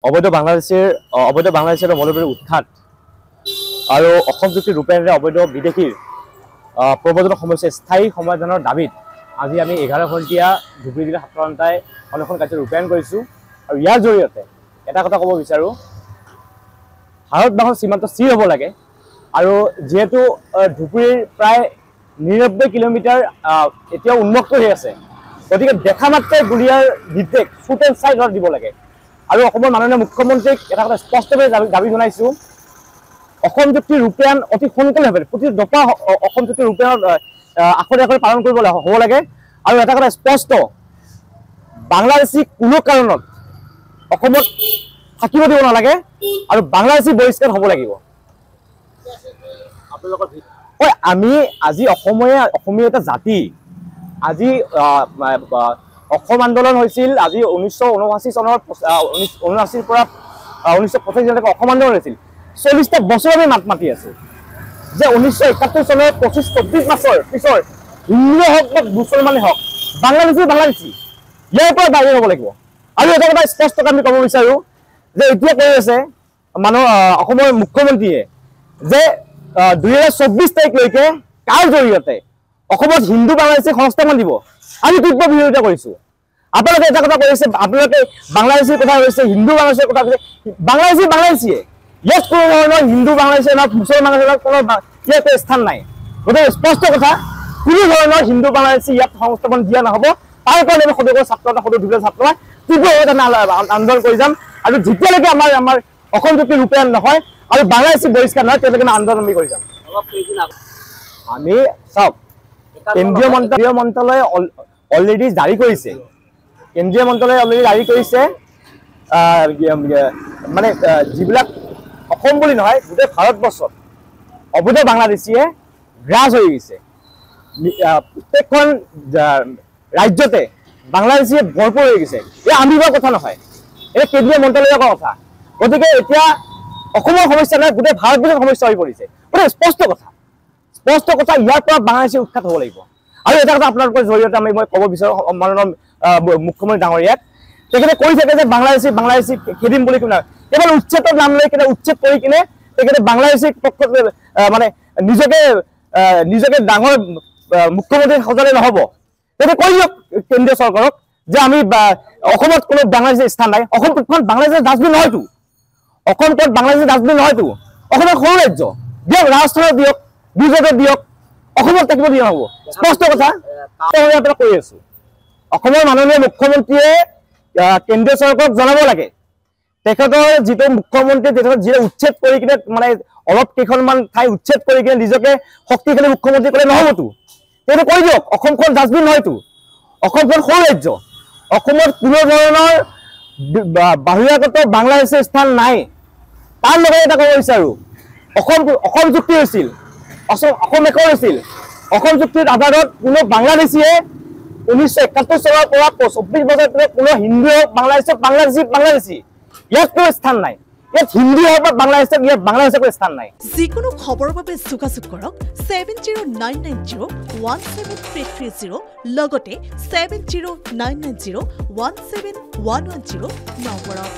অবৈধ বাংলাদেশেৰ মৌলবাদীৰ উৎখাত আৰু অসম চুক্তি ৰূপায়ণৰে অবৈধ বিদেশীৰ প্ৰব্ৰজনৰ সমস্যা স্থায়ী সমাধানৰ দাবীত আজি আমি 11 ঘণ্টীয়া ধুবুৰী জিলা ছাত্ৰসন্থাই অনশন কাৰ্য ৰূপায়ণ কৰিছোঁ আৰু ইয়াৰ জৰিয়তে এটা কথা ক'ব বিচাৰোঁ ভাৰতবৰ্ষৰ সীমান্ত স্থিৰ হ'ব লাগে আৰু যেহেতু ধুবুৰীৰ প্ৰায় 99 কিলোমিটাৰ এতিয়াও উন্মুক্ত হৈ আছে গতিকে দেখা মাত্ৰাই গুলিয়াৰ নিৰ্দেশ ফুট এণ্ড চাইড দিব লাগে আৰু অসমৰ মাননীয় মুখ্যমন্ত্ৰীক এটা কথা স্পষ্টভাৱে দাবী জনাইছোঁ অসম চুক্তি ৰূপায়ণ অতি সোনকালে হবে প্ৰতি দফা অসম চুক্তি ৰূপায়ণ আখৰে আখৰে পালন কৰিব হ'ব লাগে আৰু এটা কথা স্পষ্ট বাংলাদেশী কোনো কাৰণত অসমত থাকিব দিব নালাগে আৰু বাংলাদেশী বহিষ্কাৰ হ'ব লাগিব আপোনালোকৰ আমি আজি অসমীয়া এটা জাতি আজি অসম আন্দোলন হৈছিল আজি 1979 চনৰ 1979 পৰা 1985 চনলৈকে অসম আন্দোলন হৈছিল 40টা বছৰ আমি মাত মাতি আছে যে 1971 চনৰ 25-26 মাসৰ পিছৰ হিন্দু হওক বা মুছলমানে হওক বাংলাদেশী ইয়াৰ পৰা বাহিৰ হ'ব লাগিব আৰু এটা কথা স্পষ্ট আমি ক'ব বিচাৰো যে এতিয়া কৈ আছে অসমৰ মুখ্যমন্ত্ৰীয়ে যে 2024 তাৰিখলৈকে কাৰ জৰিয়তে অসমত হিন্দু বাংলাদেশী সংস্থাপন দিব আমি তীব্ৰ বিৰোধিতা কৰিছো আপোনালোকে এটা কথা কৈছে আপোনালোকে বাংলাদেশীৰ কথা কৈছে হিন্দু বাংলাদেশীৰ কথা কৈছে বাংলাদেশীয়ে ইয়াত কোনো ধৰণৰ হিন্দু বাংলাদেশী না মুছলমান কোনো ইয়াতে স্থান নাই গতিকে স্পষ্ট কথা কোনো ধৰণৰ হিন্দু বাংলাদেশী ইয়াত সংস্থাপন দিয়া নহ'ব তাৰ কাৰণে আমি সদৌ ধুবুৰী ছাত্ৰ তীব্ৰভাৱে আন্দোলন কৰি যাম আৰু যেতিয়ালৈকে আমাৰ অসম চুক্তি ৰূপায়ণ নহয় আৰু বাংলাদেশী বহিষ্কাৰ নহয় তেতিয়ালৈকে আন্দোলন আমি কৰি যাম আমি চাওক কেন্দ্ৰীয় মন্ত্ৰালয়ে অলৰেডি জাৰি কৰিছে মানে যিবিলাক অসম বুলি নহয় গোটেই ভাৰতবৰ্ষত অবৈধ বাংলাদেশীয়ে গ্ৰাস হৈ গৈছে প্ৰত্যেকখন ৰাজ্যতে বাংলাদেশীয়ে ভৰপূৰ হৈ গৈছে এই আমি কোৱা কথা নহয় এই কেন্দ্ৰীয় মন্ত্ৰালয়ৰ কথা গতিকে এতিয়া অসমৰ সমস্যা নহয় গোটেই ভাৰতবৰ্ষৰ সমস্যা হৈ পৰিছে গতিকে স্পষ্ট কথা ইয়াৰ পৰা বাংলাদেশী উৎখাত হ'ব লাগিব আৰু এটা কথা আপোনালোকৰ জৰিয়তে মই ক'ব বিচাৰোঁ মাননীয় মুখ্যমন্ত্ৰী ডাঙৰীয়াক তেখেতে কৈ থাকে যে বাংলাদেশী খেদিম বুলি কিনে কেৱল উচ্ছেদৰ নাম লৈ কিনে উচ্ছেদ কৰি কিনে তেখেতে বাংলাদেশী পক্ষত মানে নিজকে ডাঙৰ মুখ্যমন্ত্ৰী সজালে নহ'ব তেখেতে কৈ দিয়ক কেন্দ্ৰীয় চৰকাৰক যে আমি অসমত কোনো বাংলাদেশী স্থান নাই অসমখন বাংলাদেশৰ ডাষ্টবিন নহয়তো অসমখন বাংলাদেশৰ ডাষ্টবিন নহয়তো অসমৰ সৰু ৰাজ্য দিয়ক ৰাজস্থানত দিয়ক গুজৰাটত দিয়ক অসমত থাকিব দিয়া নহ'ব স্পষ্ট কথা কৈ আছো অসমৰ মাননীয় মুখ্যমন্ত্ৰীয়ে কেন্দ্ৰীয় চৰকাৰক জনাব লাগে তেখেতৰ যিটো মুখ্যমন্ত্ৰী তেখেতৰ যিটো উচ্ছেদ কৰি কিনে মানে অলপ কেইখনমান ঠাই উচ্ছেদ কৰি কিনে নিজকে শক্তিশালী মুখ্যমন্ত্ৰী ক'লে নহ'বতো তেখেতে কৈ দিয়ক অসমখন ডাষ্টবিন নহয়তো অসমখন সৰু ৰাজ্য অসমত কোনো ধৰণৰ বাহিৰাগত বাংলাদেশী স্থান নাই তাৰ লগত এটা ক'ব বিচাৰোঁ অসম চুক্তি হৈছিল অসম একো হৈছিল অসম চুক্তিৰ আধাৰত কোনো বাংলাদেশীয়ে 1971 চনৰ পৰা 24 বছৰ কোনো হিন্দু হওক বাংলাদেশী ইয়াত কোনো স্থান নাই ইয়াত হিন্দু হওক বা বাংলাদেশৰ কোনো স্থান নাই যিকোনো খবৰৰ বাবে যোগাযোগ কৰক 7099017330 লগতে 7099017110 নম্বৰত